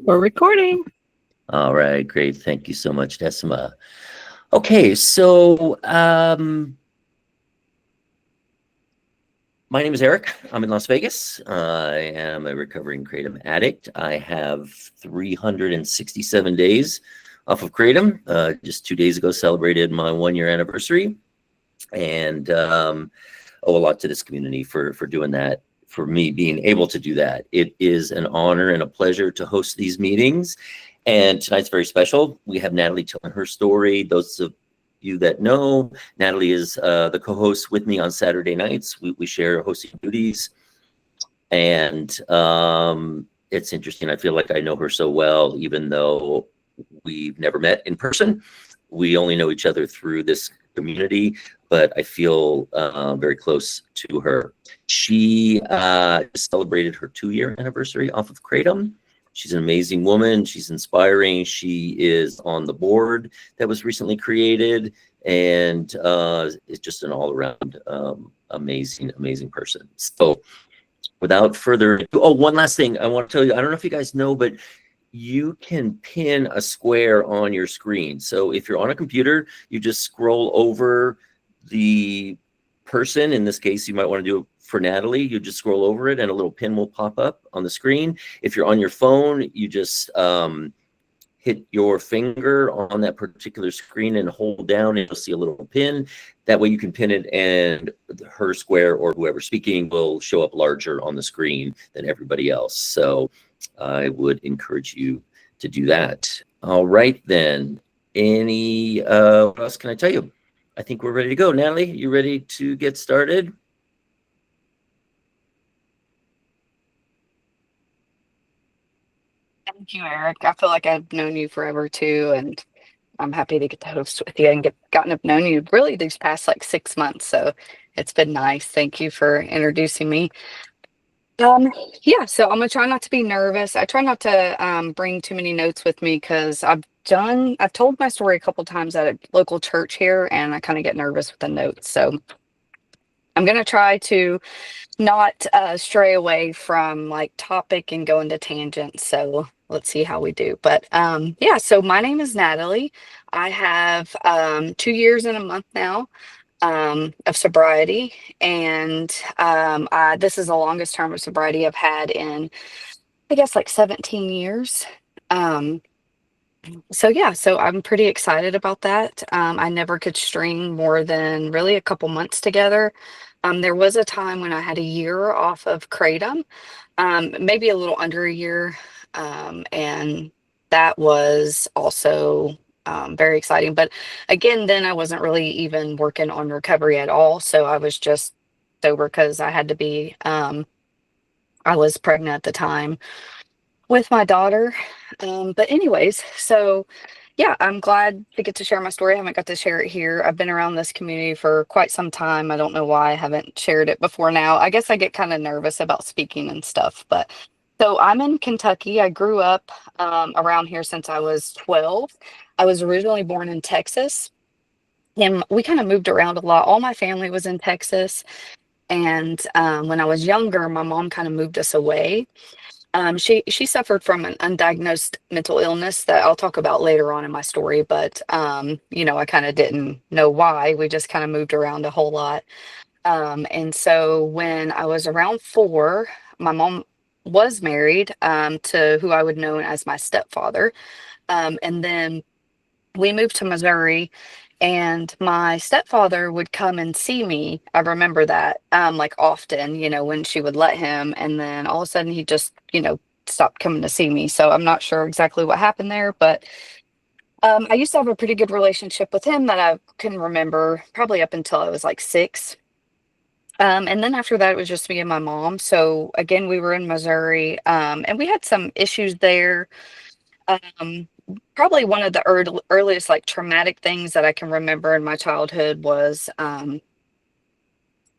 We're recording. All right, great. Thank you so much, Decima. Okay, so my name is Eric. I'm in Las Vegas. I am a recovering Kratom addict. I have 367 days off of Kratom. Just 2 days ago, celebrated my 1-year anniversary, and owe a lot to this community for doing that. For me being able to do that, it is an honor and a pleasure to host these meetings. And tonight's very special. We have Natalie telling her story. Those of you that know, Natalie is the co-host with me on Saturday nights. We share hosting duties. And it's interesting. I feel like I know her so well, even though we've never met in person. We only know each other through this community, but I feel very close to her. She celebrated her 2-year anniversary off of Kratom. She's an amazing woman. She's inspiring. She is on the board that was recently created, and is just an all-around amazing person. So without further ado, one last thing I want to tell you. I don't know if you guys know, but you can pin a square on your screen. So if you're on a computer, you just scroll over the person. In this case, you might want to do it for Natalie. You just scroll over it and a little pin will pop up on the screen. If you're on your phone, you just hit your finger on that particular screen and hold down, and you'll see a little pin. That way you can pin it, and her square or whoever's speaking will show up larger on the screen than everybody else. So I would encourage you to do that. All right, then. What else can I tell you? I think we're ready to go. Natalie, you ready to get started? Thank you, Eric. I feel like I've known you forever too, and I'm happy to get to host with you and gotten to know you really these past like 6 months. So it's been nice. Thank you for introducing me. Yeah, so I'm gonna try not to be nervous. I try not to bring too many notes with me because I've told my story a couple times at a local church here, and I kind of get nervous with the notes. So I'm gonna try to not stray away from like topic and go into tangents. So let's see how we do. But yeah, so my name is Natalie. I have 2 years and a month now of sobriety, and this is the longest term of sobriety I've had in, I guess, like 17 years. Um, so yeah, so I'm pretty excited about that. I never could string more than really a couple months together. There was a time when I had a year off of Kratom, maybe a little under a year, and that was also very exciting. But again, then I wasn't really even working on recovery at all, so I was just sober because I had to be. I was pregnant at the time with my daughter. But anyways, so yeah, I'm glad to get to share my story. I haven't got to share it here. I've been around this community for quite some time. I don't know why I haven't shared it before now. I guess I get kind of nervous about speaking and stuff. But so I'm in Kentucky. I grew up around here since I was 12. I was originally born in Texas, and we kind of moved around a lot. All my family was in Texas. And when I was younger, my mom kind of moved us away. She suffered from an undiagnosed mental illness that I'll talk about later on in my story, but I kind of didn't know why. We just kind of moved around a whole lot. And so when I was around 4, my mom was married to who I would know as my stepfather. And then we moved to Missouri, and my stepfather would come and see me. I remember that, like often, when she would let him. And then all of a sudden he just, stopped coming to see me. So I'm not sure exactly what happened there, but I used to have a pretty good relationship with him that I can remember probably up until I was like 6. And then after that, it was just me and my mom. So again, we were in Missouri, and we had some issues there. Um, Probably one of the earliest like traumatic things that I can remember in my childhood was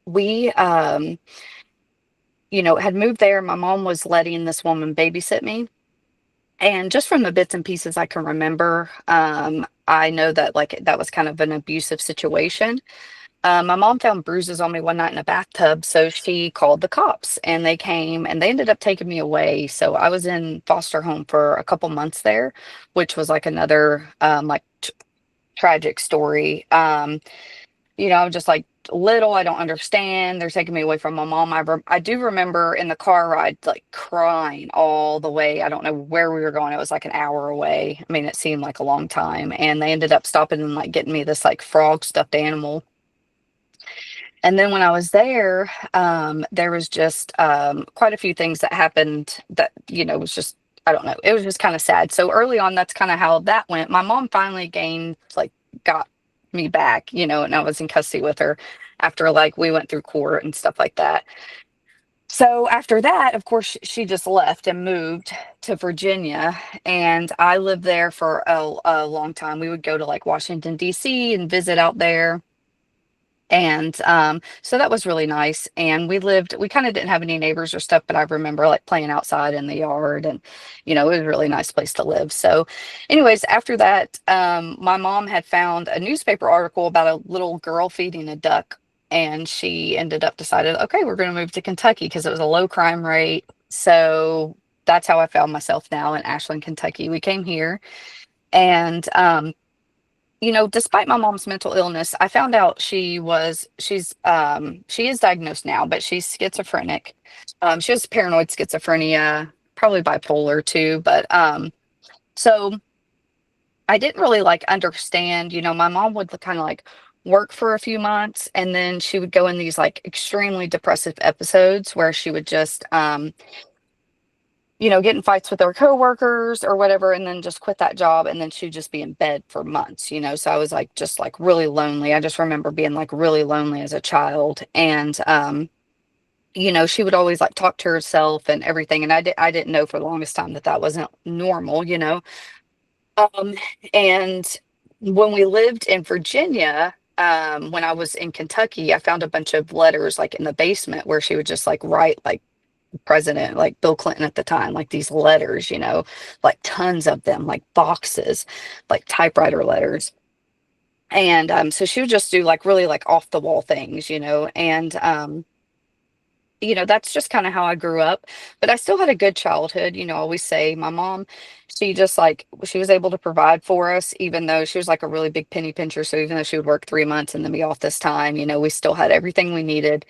we had moved there. My mom was letting this woman babysit me. And just from the bits and pieces I can remember, I know that like that was kind of an abusive situation. My mom found bruises on me one night in a bathtub, so she called the cops and they came and they ended up taking me away. So I was in foster home for a couple months there, which was like another like tragic story. I'm just like little, I don't understand. They're taking me away from my mom. I do remember in the car ride, like crying all the way. I don't know where we were going. It was like an hour away. I mean, it seemed like a long time. And they ended up stopping and like getting me this like frog stuffed animal. And then when I was there, there was just quite a few things that happened that, was just, I don't know, it was just kind of sad. So early on, that's kind of how that went. My mom finally got me back, and I was in custody with her after like we went through court and stuff like that. So after that, of course, she just left and moved to Virginia. And I lived there for a long time. We would go to like Washington, D.C. and visit out there. And so that was really nice. And we kind of didn't have any neighbors or stuff, but I remember like playing outside in the yard and, it was a really nice place to live. So, anyways, after that, my mom had found a newspaper article about a little girl feeding a duck. And she ended up decided, okay, we're going to move to Kentucky because it was a low crime rate. So that's how I found myself now in Ashland, Kentucky. We came here and, despite my mom's mental illness, I found out she is diagnosed now, but she's schizophrenic. She has paranoid schizophrenia, probably bipolar too, but so I didn't really like understand, my mom would kind of like work for a few months and then she would go in these like extremely depressive episodes where she would just get in fights with her coworkers or whatever, and then just quit that job. And then she'd just be in bed for months. So I was like, just like really lonely. I just remember being like really lonely as a child. And, she would always like talk to herself and everything. And I didn't know for the longest time that that wasn't normal. Um, and when we lived in Virginia, when I was in Kentucky, I found a bunch of letters like in the basement where she would just like write like president, like Bill Clinton at the time, like these letters, like tons of them, like boxes, like typewriter letters. And so she would just do like really like off the wall things, and that's just kind of how I grew up. But I still had a good childhood. I always say my mom, she was able to provide for us, even though she was like a really big penny pincher. So even though she would work 3 months and then be off this time, we still had everything we needed.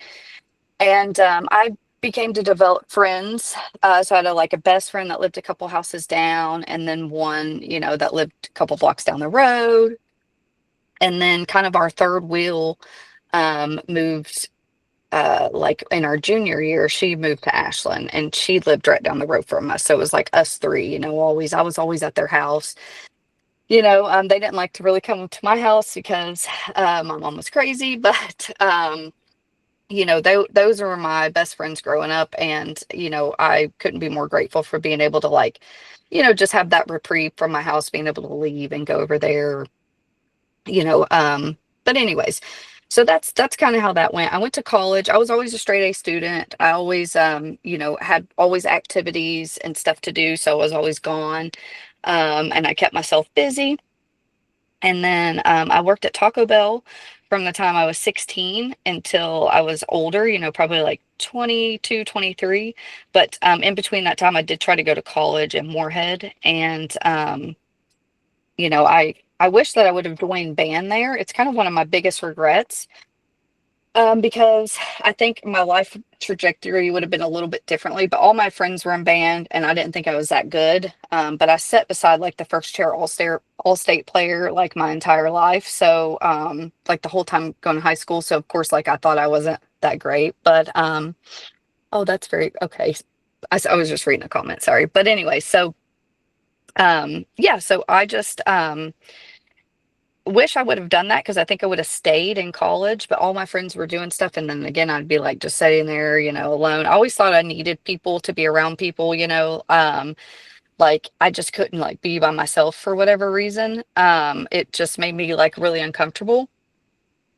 And I became to develop friends. So I had like a best friend that lived a couple houses down, and then one, that lived a couple blocks down the road. And then kind of our third wheel moved like in our junior year, she moved to Ashland and she lived right down the road from us. So it was like us three, I was always at their house. They didn't like to really come to my house because my mom was crazy, but those are my best friends growing up. And, I couldn't be more grateful for being able to like, just have that reprieve from my house, being able to leave and go over there, you know, but anyways, so that's kind of how that went. I went to college. I was always a straight A student. I always, had always activities and stuff to do. So I was always gone. And I kept myself busy. And then I worked at Taco Bell from the time I was 16 until I was older, probably like 22, 23. But in between that time, I did try to go to college in Moorhead. And, I wish that I would have joined band there. It's kind of one of my biggest regrets, because I think my life trajectory would have been a little bit differently, but all my friends were in band and I didn't think I was that good. But I sat beside like the first chair all state player like my entire life. So like the whole time going to high school. So of course, like I thought I wasn't that great, but oh, that's very okay. I was just reading a comment, sorry. But anyway, so yeah, so I just wish I would have done that because I think I would have stayed in college, but all my friends were doing stuff. And then again, I'd be like just sitting there, alone. I always thought I needed people to be around people, like I just couldn't like be by myself for whatever reason. It just made me like really uncomfortable.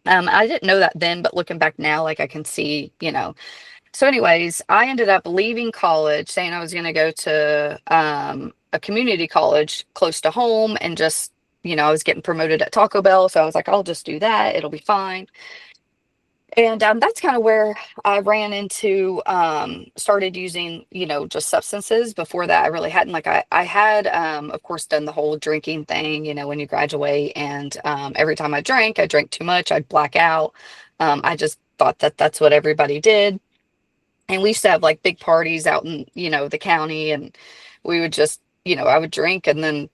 I didn't know that then, but looking back now, like I can see, So anyways, I ended up leaving college saying I was going to go to a community college close to home and just I was getting promoted at Taco Bell. So I was like, I'll just do that. It'll be fine. And that's kind of where I ran into, started using, just substances. Before that, I really hadn't. Like I had, of course, done the whole drinking thing, when you graduate. And every time I drank too much, I'd black out. I just thought that that's what everybody did. And we used to have like big parties out in, the county. And we would just, I would drink and then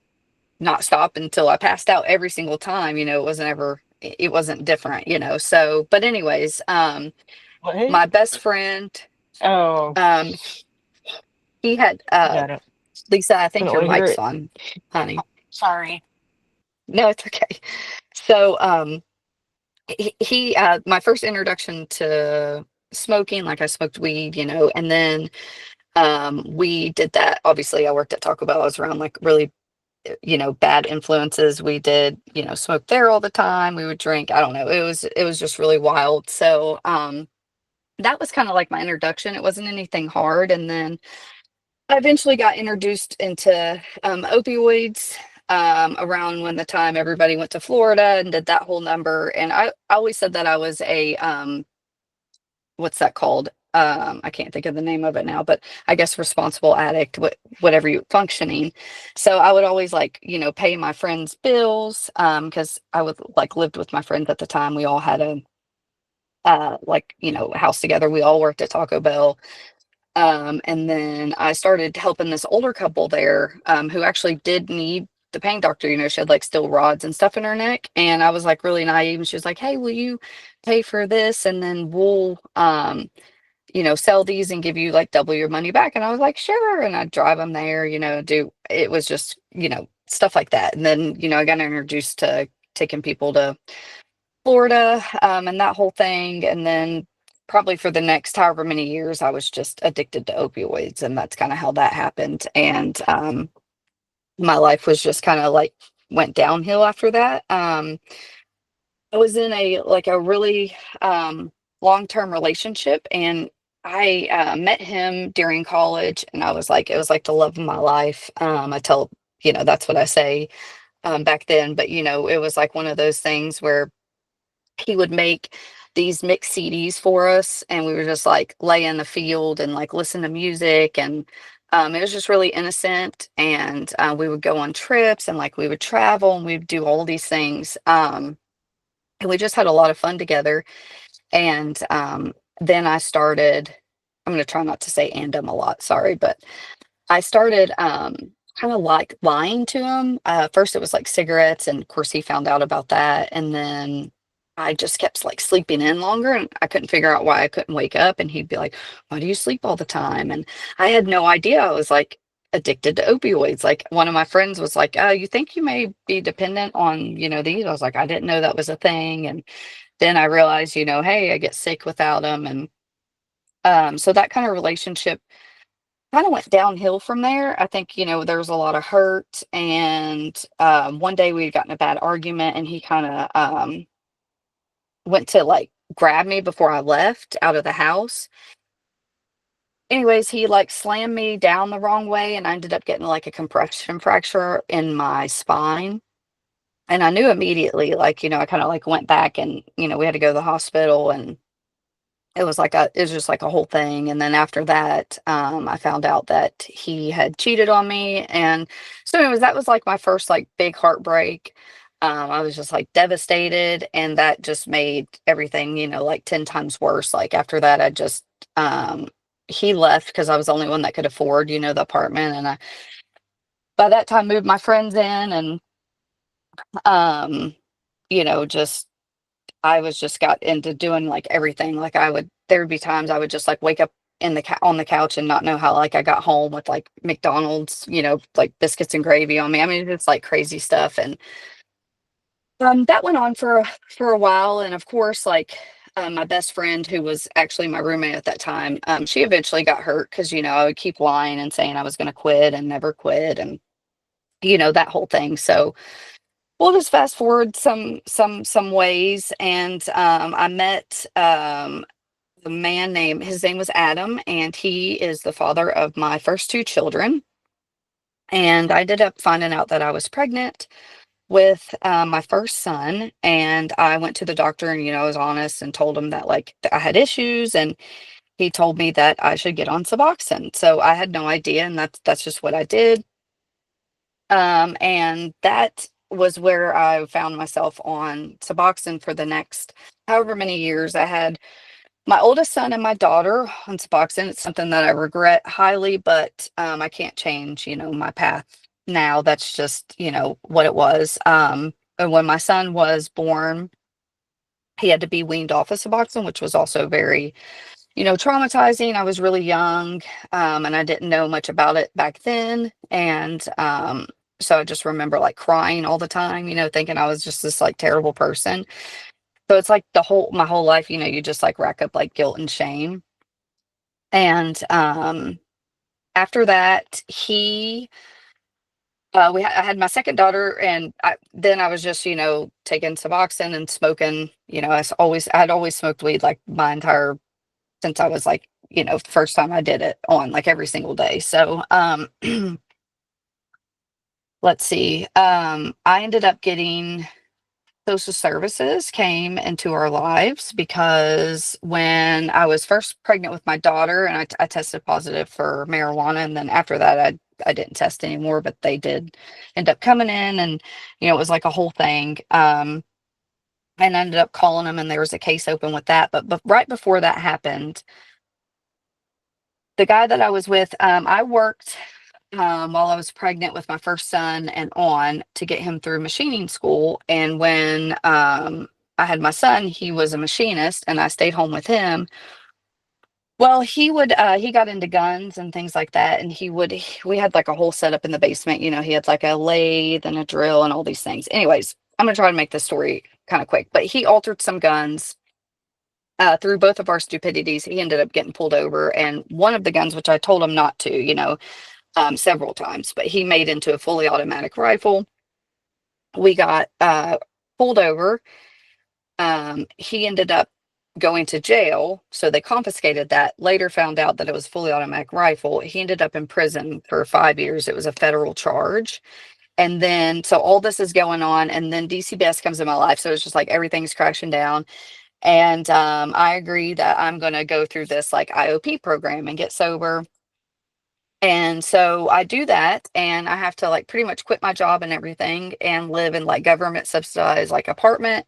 not stop until I passed out every single time. It wasn't different, So, but anyways, What? my best friend, Oh, um, he had, got it. Lisa, I think Couldn't your really hear mic's it. on, honey. Sorry. No, it's okay. So, my first introduction to smoking, like I smoked weed, and then, we did that. Obviously, I worked at Taco Bell. I was around like really, bad influences. We did, smoke there all the time. We would drink. I don't know. It was just really wild. So, that was kind of like my introduction. It wasn't anything hard. And then I eventually got introduced into opioids around when the time everybody went to Florida and did that whole number. And I always said that I was a, what's that called? I can't think of the name of it now, but I guess responsible addict, whatever you functioning. So I would always like, pay my friends' bills because I would like lived with my friends at the time. We all had a like, house together. We all worked at Taco Bell. And then I started helping this older couple there, who actually did need the pain doctor. She had like steel rods and stuff in her neck. And I was like really naive. And she was like, "Hey, will you pay for this? And then we'll, sell these and give you like double your money back." And I was like, "Sure." And I'd drive them there, it was just, stuff like that. And then, I got introduced to taking people to Florida, and that whole thing. And then probably for the next however many years, I was just addicted to opioids, and that's kind of how that happened. And my life was just kind of like went downhill after that. I was in a really long-term relationship, and I met him during college, and I was like, it was like the love of my life. I tell, that's what I say back then. But it was like one of those things where he would make these mixed CDs for us, and we would just like lay in the field and like listen to music. And it was just really innocent. And we would go on trips, and like we would travel, and we'd do all these things. And we just had a lot of fun together. And then I started, I'm going to try not to say and a lot, sorry, but I started kind of like lying to him. First, it was like cigarettes, and of course, he found out about that. And then I just kept like sleeping in longer, and I couldn't figure out why I couldn't wake up. And he'd be like, "Why do you sleep all the time?" And I had no idea I was like addicted to opioids. Like one of my friends was like, "Oh, you think you may be dependent on, these?" I was like, "I didn't know that was a thing." And then I realized, hey, I get sick without them. And so that kind of relationship kind of went downhill from there. I think, there was a lot of hurt. And one day we had gotten a bad argument, and he kind of went to like grab me before I left out of the house. Anyways, he like slammed me down the wrong way, and I ended up getting like a compression fracture in my spine. And I knew immediately, like, I kind of like went back, and, we had to go to the hospital. And it was just like a whole thing. And then after that, I found out that he had cheated on me. And so anyways, that was like my first like big heartbreak. I was just like devastated, and that just made everything, like 10 times worse. Like after that, um, he left because I was the only one that could afford, the apartment. And I, by that time, moved my friends in. And, um, just I was just got into doing like everything. Like there would be times I would just like wake up in on the couch and not know how like I got home with like McDonald's, like biscuits and gravy on me. I mean, it's like crazy stuff. And that went on for a while. And of course, like my best friend, who was actually my roommate at that time, she eventually got hurt because I would keep lying and saying I was going to quit and never quit. And that whole thing. So we'll just fast forward some ways. And I met a man named, his name was Adam, and he is the father of my first two children. And I ended up finding out that I was pregnant with my first son, and I went to the doctor, and I was honest and told him that like I had issues, and he told me that I should get on Suboxone. So I had no idea, and that's just what I did. And that was where I found myself on Suboxone for the next however many years. I had my oldest son and my daughter on Suboxone. It's something that I regret highly, but I can't change, my path now. That's just, what it was. And when my son was born, he had to be weaned off of Suboxone, which was also very, traumatizing. I was really young, and I didn't know much about it back then. And so I just remember like crying all the time, thinking I was just this like terrible person. So it's like my whole life, you just like rack up like guilt and shame. And after that, I had my second daughter, and then I was just, taking Suboxone and smoking. I had always smoked weed like my entire since I was like, the first time I did it on like every single day. So, let's see. I ended up getting social services came into our lives because when I was first pregnant with my daughter, and I tested positive for marijuana, and then after that, I didn't test anymore, but they did end up coming in, and it was like a whole thing. And I ended up calling them, and there was a case open with that. But right before that happened, the guy that I was with, I worked while I was pregnant with my first son and on to get him through machining school. And when I had my son, he was a machinist, and I stayed home with him. Well, he got into guns and things like that. And we had like a whole setup in the basement. He had like a lathe and a drill and all these things. Anyways, I'm going to try to make this story kind of quick, but he altered some guns. Through both of our stupidities, he ended up getting pulled over, and one of the guns, which I told him not to, several times, but he made into a fully automatic rifle. We got pulled over. He ended up going to jail, so they confiscated that. Later found out that it was a fully automatic rifle. He ended up in prison for 5 years. It was a federal charge. And then, so all this is going on, and then DCBS comes in my life. So it's just like everything's crashing down. And I agree that I'm going to go through this like IOP program and get sober. And so I do that, and I have to like pretty much quit my job and everything and live in like government subsidized like apartment.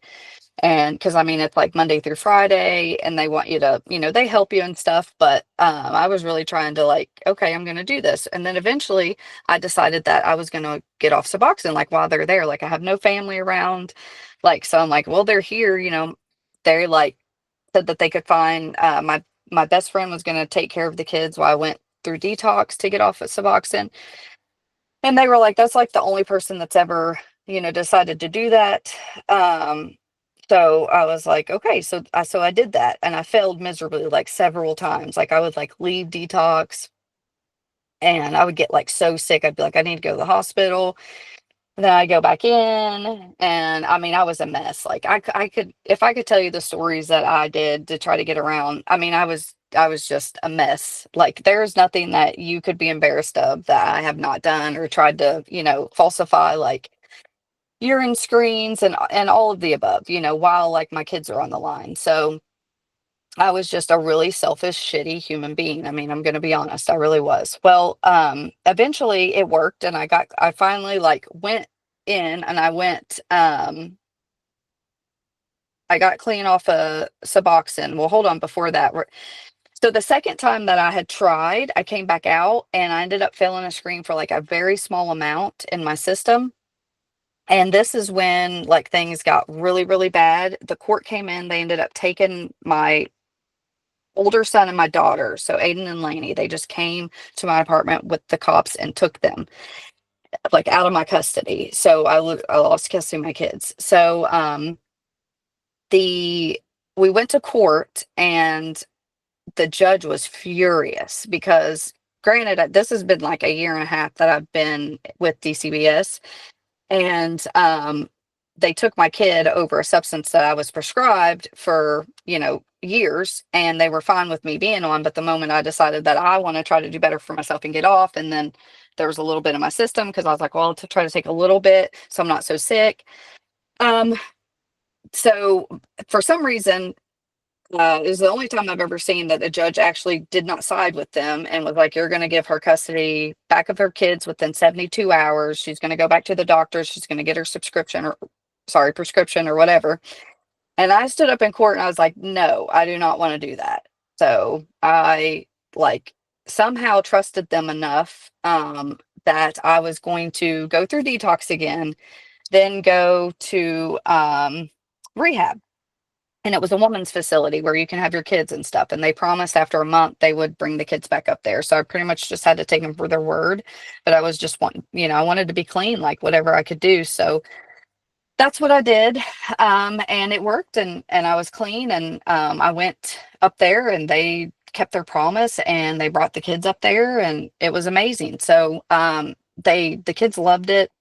And because I mean, it's like Monday through Friday, and they want you to, they help you and stuff. But I was really trying to like, okay, I'm going to do this. And then eventually I decided that I was going to get off Suboxone like while they're there. Like I have no family around. Like, so I'm like, well, they're here, they like said that they could find my best friend was going to take care of the kids while I went through detox to get off of Suboxone. And they were like, that's like the only person that's ever, decided to do that. So I was like, okay, so I did that, and I failed miserably like several times. Like I would like leave detox, and I would get like so sick. I'd be like, I need to go to the hospital. Then I go back in, and I mean, I was a mess. Like I could, if I could tell you the stories that I did to try to get around. I mean, I was just a mess. Like there's nothing that you could be embarrassed of that I have not done or tried to, falsify like urine screens and all of the above, while like my kids are on the line. So I was just a really selfish, shitty human being. I mean, I'm going to be honest, I really was. Well, eventually it worked, and I finally like went in, and I got clean off a Suboxone. Well, hold on, before that. So the second time that I had tried, I came back out, and I ended up failing a screen for like a very small amount in my system. And this is when like things got really, really bad. The court came in, they ended up taking my older son and my daughter, so Aiden and Laney, they just came to my apartment with the cops and took them like out of my custody. So I lost custody of my kids. So we went to court, and the judge was furious because, granted, this has been like a year and a half that I've been with DCBS, and they took my kid over a substance that I was prescribed for, years, and they were fine with me being on. But the moment I decided that I want to try to do better for myself and get off, and then there was a little bit in my system because I was like, well, to try to take a little bit so I'm not so sick. Um, so for some reason, it was the only time I've ever seen that a judge actually did not side with them and was like, you're going to give her custody back of her kids within 72 hours. She's going to go back to the doctor. She's going to get her prescription or whatever. And I stood up in court and I was like, no, I do not want to do that. So I like somehow trusted them enough that I was going to go through detox again, then go to rehab. And it was a woman's facility where you can have your kids and stuff. And they promised after a month they would bring the kids back up there. So I pretty much just had to take them for their word. But I was just I wanted to be clean, like whatever I could do. So that's what I did. And it worked, and I was clean. And I went up there and they kept their promise and they brought the kids up there and it was amazing. So the kids loved it.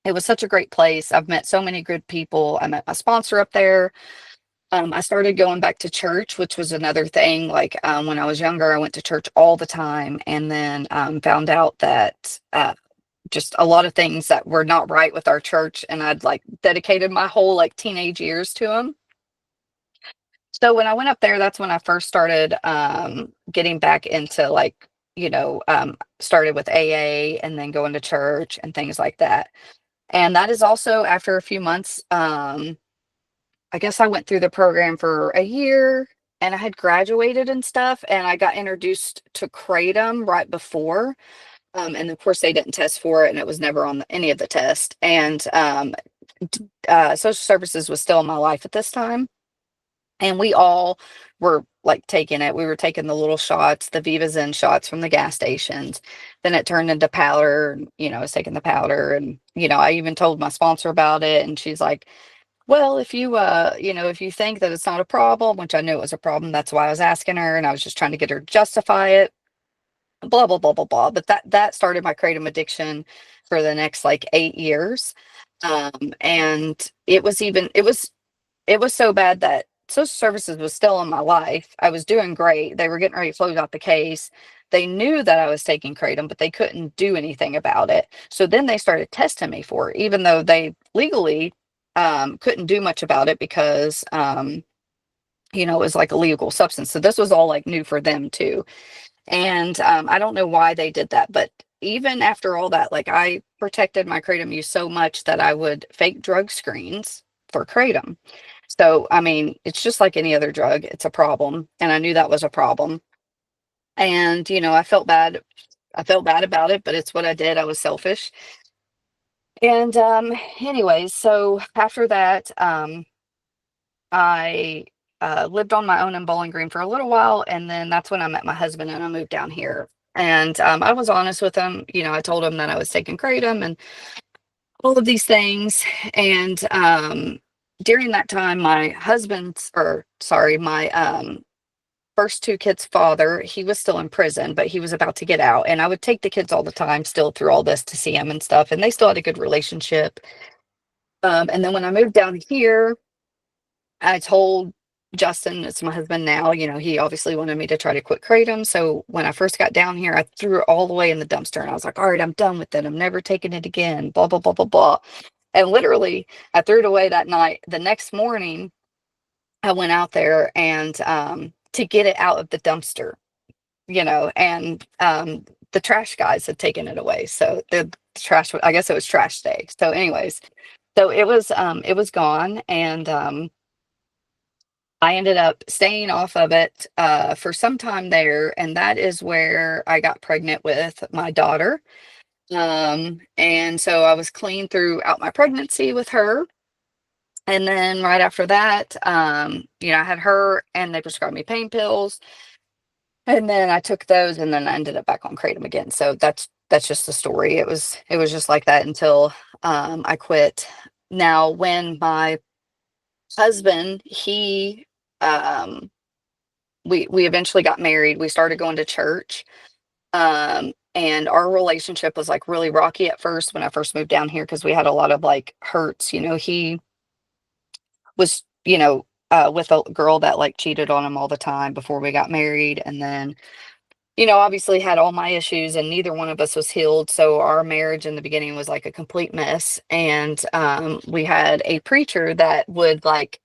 It was such a great place. I've met so many good people. I met my sponsor up there. I started going back to church, which was another thing. Like when I was younger, I went to church all the time, and then found out that just a lot of things that were not right with our church, and I'd like dedicated my whole like teenage years to them. So when I went up there, that's when I first started getting back into like started with AA and then going to church and things like that. And that is also after a few months. I guess I went through the program for a year and I had graduated and stuff, and I got introduced to Kratom right before. And of course they didn't test for it and it was never on any of the tests. And social services was still in my life at this time. And we all were like taking it. We were taking the little shots, the Viva Zen shots from the gas stations. Then it turned into powder. I was taking the powder, and, I even told my sponsor about it. And she's like, well, if you, if you think that it's not a problem, which I knew it was a problem, that's why I was asking her, and I was just trying to get her to justify it, blah, blah, blah, blah, blah. But that started my kratom addiction for the next like 8 years. And it was so bad that social services was still in my life. I was doing great. They were getting ready to close out the case. They knew that I was taking kratom, but they couldn't do anything about it. So then they started testing me for it, even though they legally couldn't do much about it because it was like a legal substance. So this was all like new for them too. And I don't know why they did that, but even after all that, like I protected my kratom use so much that I would fake drug screens for kratom. So, I mean, it's just like any other drug. It's a problem. And I knew that was a problem. And, I felt bad. I felt bad about it, but it's what I did. I was selfish. And anyways, so after that, I lived on my own in Bowling Green for a little while. And then that's when I met my husband and I moved down here. And I was honest with him. I told him that I was taking kratom and all of these things. And during that time, my first two kids' father, he was still in prison, but he was about to get out. And I would take the kids all the time still through all this to see him and stuff. And they still had a good relationship. And then when I moved down here, I told Justin, it's my husband now, he obviously wanted me to try to quit kratom. So when I first got down here, I threw it all the way in the dumpster and I was like, all right, I'm done with it. I'm never taking it again, blah, blah, blah, blah, blah. And literally I threw it away that night. The next morning I went out there and to get it out of the dumpster, and the trash guys had taken it away. So the trash, I guess it was trash day. So anyways, so it was gone. And I ended up staying off of it for some time there. And that is where I got pregnant with my daughter. And so I was clean throughout my pregnancy with her. And then right after that, I had her and they prescribed me pain pills. And then I took those and then I ended up back on kratom again. So that's just the story. It was just like that until I quit. Now, when my husband, we eventually got married. We started going to church. And our relationship was like really rocky at first when I first moved down here because we had a lot of like hurts. He was, with a girl that like cheated on him all the time before we got married. And then, obviously had all my issues and neither one of us was healed. So our marriage in the beginning was like a complete mess. And we had a preacher that would like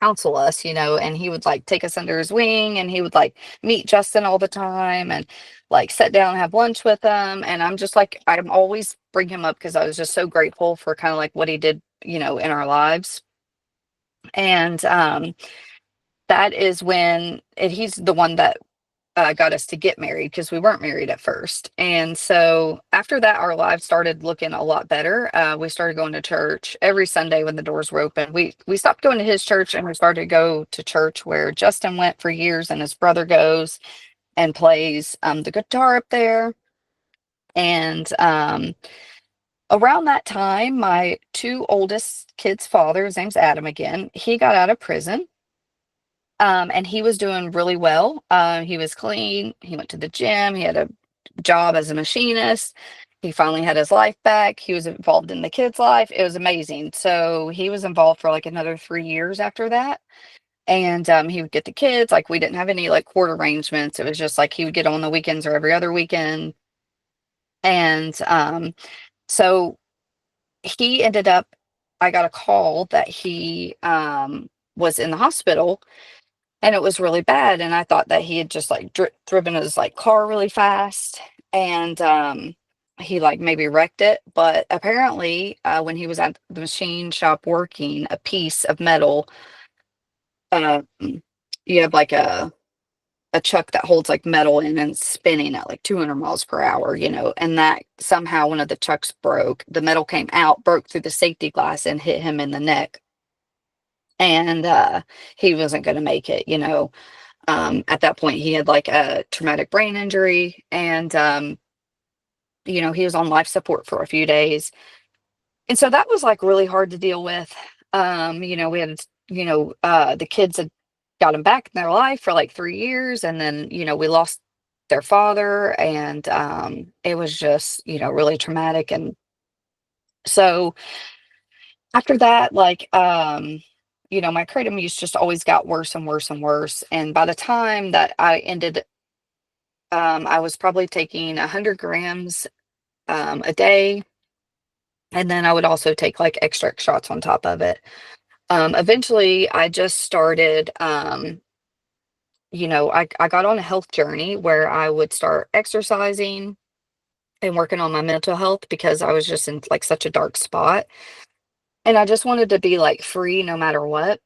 counsel us, and he would like take us under his wing and he would like meet Justin all the time and like sit down and have lunch with him. And I'm just like, I'm always bring him up because I was just so grateful for kind of like what he did, in our lives. And that is when and he's the one that got us to get married because we weren't married at first. And so after that, our lives started looking a lot better. We started going to church every Sunday when the doors were open. We stopped going to his church and we started to go to church where Justin went for years and his brother goes and plays the guitar up there. And around that time, my two oldest kids' father, his name's Adam again, he got out of prison. And he was doing really well. He was clean. He went to the gym. He had a job as a machinist. He finally had his life back. He was involved in the kids' life. It was amazing. So he was involved for like another 3 years after that. And he would get the kids. Like we didn't have any like court arrangements. It was just like he would get on the weekends or every other weekend. And so he ended up, I got a call that he was in the hospital and it was really bad. And I thought that he had just like driven his like car really fast and he like maybe wrecked it. But apparently, when he was at the machine shop working, a piece of metal, um, you have like a chuck that holds like metal in and it's spinning at like 200 miles per hour, and that somehow one of the chucks broke. The metal came out, broke through the safety glass and hit him in the neck. And he wasn't going to make it, at that point he had like a traumatic brain injury and he was on life support for a few days, and so that was like really hard to deal with. We had the kids had got him back in their life for like 3 years, and then we lost their father, and it was just really traumatic. And so after that, like my kratom use just always got worse and worse and worse, and by the time that I ended, I was probably taking 100 grams a day, and then I would also take like extract shots on top of it. Eventually, I just started, I got on a health journey where I would start exercising and working on my mental health because I was just in like such a dark spot. And I just wanted to be like free no matter what.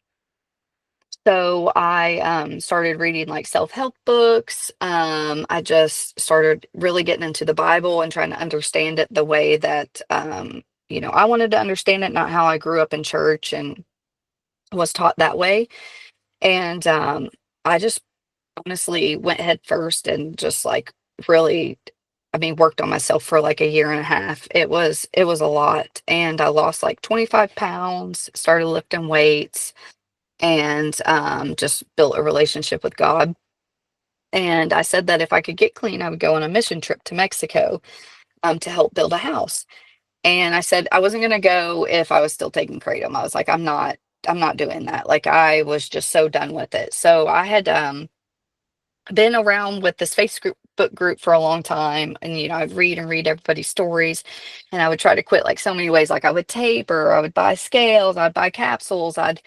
So I started reading like self-help books. I just started really getting into the Bible and trying to understand it the way that I wanted to understand it, not how I grew up in church and was taught that way. And I just honestly went head first and just like really, I mean, worked on myself for like a year and a half. It was a lot. And I lost like 25 pounds, started lifting weights, and just built a relationship with God. And I said that if I could get clean, I would go on a mission trip to Mexico to help build a house. And I said I wasn't going to go if I was still taking kratom. I was like, I'm not doing that. Like I was just so done with it. So I had been around with this Facebook group for a long time, and I'd read and read everybody's stories, and I would try to quit like so many ways. Like I would taper, I would buy scales, I'd buy capsules, I'd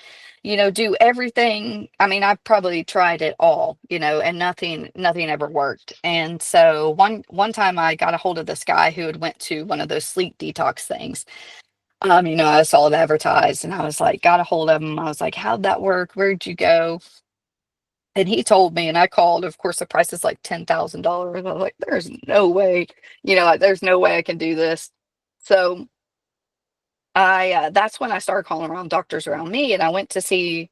do everything. I mean, I probably tried it all, and nothing ever worked. And so one time I got a hold of this guy who had went to one of those sleep detox things. I saw it advertised and I was like, got a hold of him. I was like, how'd that work? Where'd you go? And he told me, and I called. Of course, the price is like $10,000. I was like, there's no way, there's no way I can do this. So that's when I started calling around doctors around me, and I went to see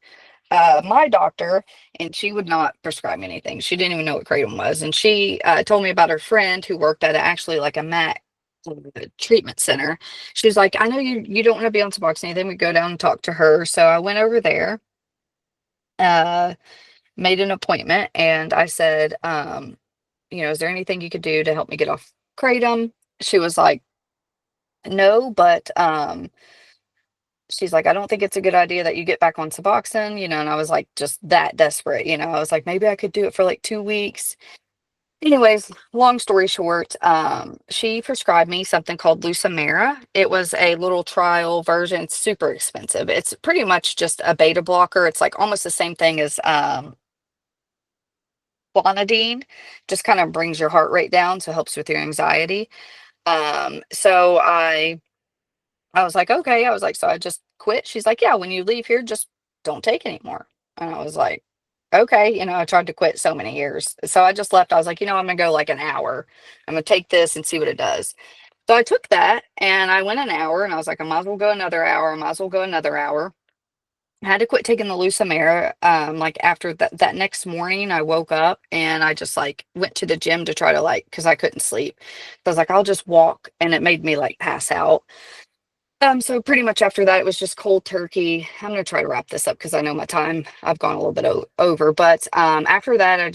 my doctor, and she would not prescribe me anything. She didn't even know what kratom was, and she told me about her friend who worked at actually like a MAC treatment center. She was like, I know you don't want to be on Suboxone. Then we go down and talk to her. So I went over there. Made an appointment, and I said, is there anything you could do to help me get off Kratom? She was like, no, but she's like, I don't think it's a good idea that you get back on Suboxone, and I was like, just that desperate, I was like, maybe I could do it for like 2 weeks. Anyways, long story short, she prescribed me something called Lucamera. It was a little trial version. It's super expensive. It's pretty much just a beta blocker. It's like almost the same thing as clonidine, just kind of brings your heart rate down, so helps with your anxiety. So I was like, okay. I was like, so I just quit. She's like, yeah, when you leave here, just don't take anymore. And I was like, okay. I tried to quit so many years. So I just left. I was like, I'm going to go like an hour. I'm going to take this and see what it does. So I took that and I went an hour and I was like, I might as well go another hour. I might as well go another hour. I had to quit taking the Lucamera. Like after that next morning, I woke up and I just like went to the gym to try to because I couldn't sleep. So I was like, I'll just walk, and it made me like pass out. So pretty much after that, it was just cold turkey. I'm gonna try to wrap this up because I know my time. I've gone a little bit over, but after that, I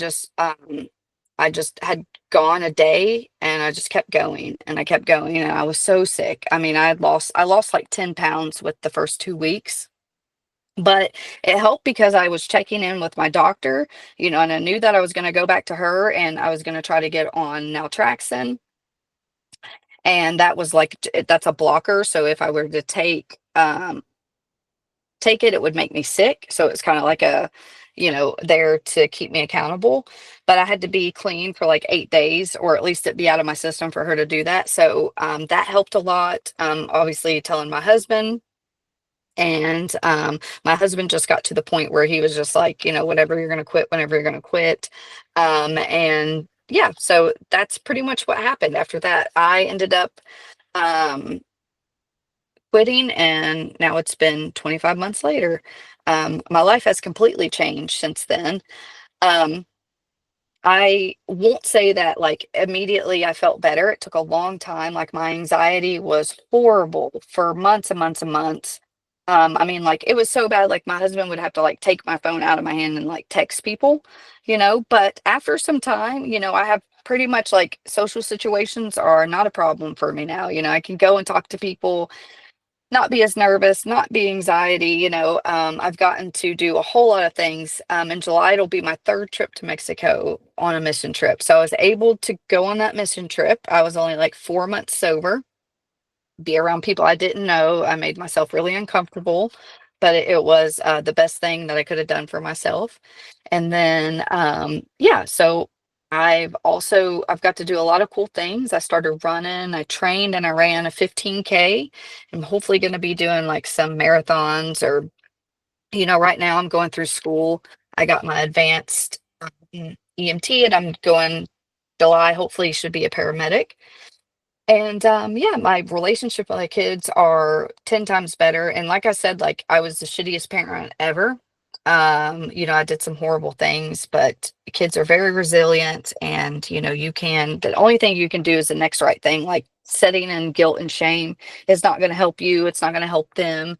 just had gone a day, and I just kept going, and I kept going, and I was so sick. I mean, I lost like 10 pounds with the first 2 weeks, but it helped because I was checking in with my doctor, and I knew that I was going to go back to her, and I was going to try to get on naltrexone. And that was like, that's a blocker. So if I were to take it, it would make me sick. So it's kind of like there to keep me accountable. But I had to be clean for like 8 days, or at least it be out of my system for her to do that. So that helped a lot. Obviously telling my husband, and my husband just got to the point where he was just like, whatever, you're going to quit whenever you're going to quit. And yeah, so that's pretty much what happened after that. I ended up um, quitting, and now it's been 25 months later. My life has completely changed since then. Um, I won't say that like immediately I felt better. It took a long time. Like my anxiety was horrible for months and months and months. I mean, like it was so bad, like my husband would have to like take my phone out of my hand and like text people, but after some time, I have pretty much like social situations are not a problem for me now. I can go and talk to people, not be as nervous, not be anxiety. I've gotten to do a whole lot of things. In July, it'll be my third trip to Mexico on a mission trip. So I was able to go on that mission trip. I was only like 4 months sober, be around people I didn't know. I made myself really uncomfortable, but it was the best thing that I could have done for myself. And then, yeah, so I've got to do a lot of cool things. I started running, I trained, and I ran a 15K. I'm hopefully going to be doing like some marathons, or, right now I'm going through school. I got my advanced EMT, and I'm going July, hopefully should be a paramedic. And yeah, my relationship with my kids are 10 times better. And like I said, like I was the shittiest parent ever. I did some horrible things, but kids are very resilient, and the only thing you can do is the next right thing. Like setting in guilt and shame is not going to help you. It's not going to help them.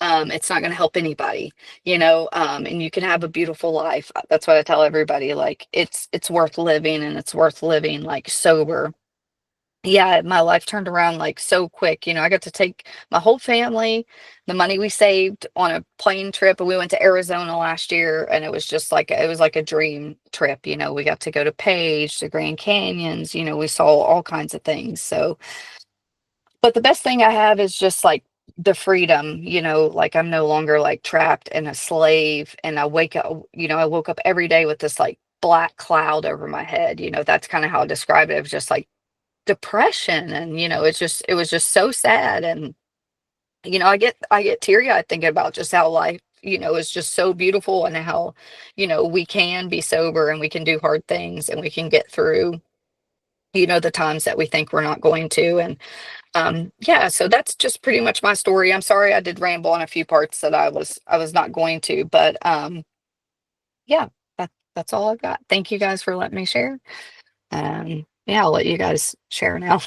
It's not going to help anybody, and you can have a beautiful life. That's what I tell everybody. Like it's worth living, and it's worth living like sober. Yeah, my life turned around like so quick. I got to take my whole family, the money we saved, on a plane trip, and we went to Arizona last year, and it was like a dream trip. We got to go to Page, to Grand Canyons, we saw all kinds of things. So, but the best thing I have is just like the freedom, like I'm no longer like trapped and a slave, and I woke up every day with this like black cloud over my head. That's kind of how I describe it. It was just like depression, and it was just so sad. And I get teary-eyed thinking about just how life is just so beautiful, and how we can be sober, and we can do hard things, and we can get through the times that we think we're not going to. And yeah, so that's just pretty much my story. I'm sorry I did ramble on a few parts that I was not going to, but yeah, that's all I've got. Thank you guys for letting me share. Yeah, I'll let you guys share now.